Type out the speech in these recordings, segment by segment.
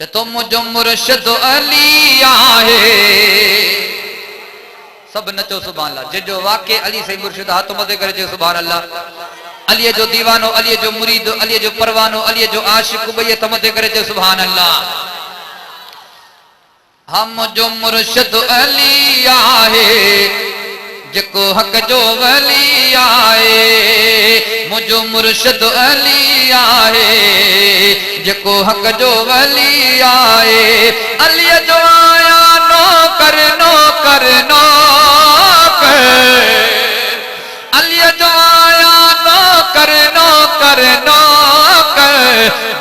चतो मुझो मुर्शिद अली आहे। सब नचो सुभान अल्लाह। जो वाके अली से मुर्शिद हाथ मदे करे जो सुभान अल्लाह। अली जो दीवानो, अली जो मुरीद, अली जो परवानो, अली जो आशिक बये तमदे करे जो सुभान अल्लाह। हम जो मुर्शिद अली आहे, जको हक जो वली आए। मुझो मुर्शिद अली आहे, जको हक जो वली आए। अली जो आया नो कर नो कर नो कर। अली जो आया नो कर नो कर नो कर।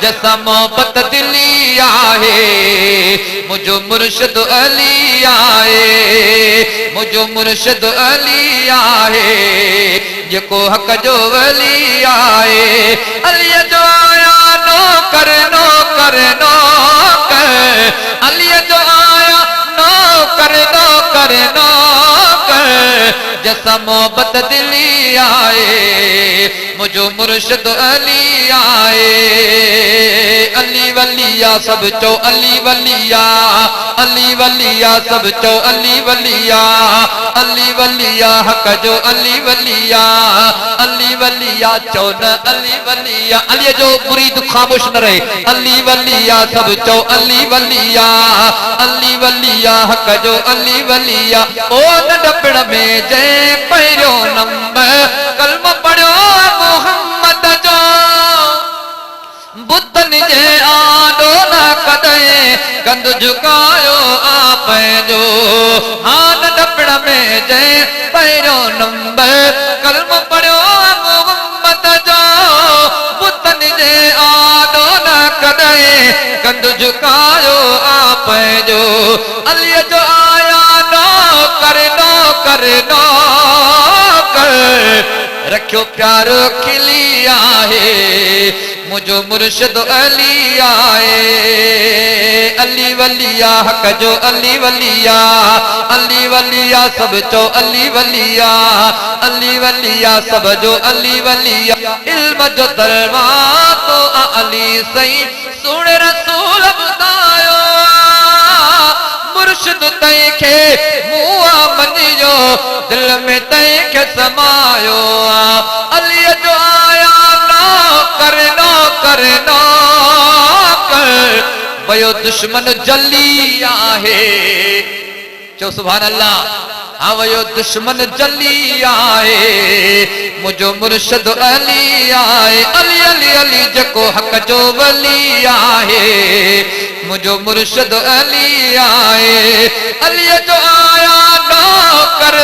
जैसा मोहब्बत दिली आहे, मुझो मुर्शिद अली आए। मुझो मुर्शिद अली आहे, जको हक जो वली आए। अली जो आया नो कर नो कर नो कर। अली जो आया नो कर नो कर नो कर। जैसा मोहब्बत दिली आए, मुझो मुर्शिद अली आए। अली वलिया सब चो अली वलिया। अली वलिया सब चो अली वलिया। अली वलिया हक जो अली वलिया। अली वलिया चो न अली वलिया। अली जो मुरीद खामोश न रहे। अली वलिया सब चो अली वलिया। अली वलिया हक जो अली वलिया। ओ नंढपण में जय पहिरियों नंबर कलम पढ़ो मोहम्मद जो। बुतन जे आडो न कदे कंध झुकायो आप जो। हाँ नंढपण में जय पहिरियों नंबर कलम पढ़ो मोहम्मद जो। बुतन जे आडो न कदे कंध झुकायो आप जो। अली जो आया नो कर नो कर नो कर। रखियो प्यारो खिली आहे, मुझो मुर्शिद अली आए। अली वलिया हक जो अली वलिया। अली वलिया सब चो अली वलिया। अली वलिया सब जो अली वलिया। इल्म जो दरबार तो अली सही सुन रसूल बुधायो। मुर्शिद तई खे मुआ मनियो, दिल में तई खे समायो। अली जो आया नो कर नो कर नो कर। बयो दुश्मन जली आहे, चो सुभान अल्लाह। हाँ वयो दुश्मन जली आहे, मुझो मुर्शिद अली आए। अली अली अली जको हक जो वली आहे, मुझो मुर्शिद अली आए। अली जो आया नो कर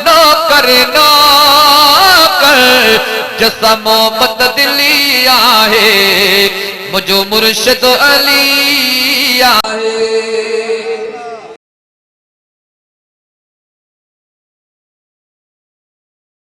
नो कर नो कर। जैसा मोहब्बत दिली आहे, मुझो मुर्शिद अली आहे।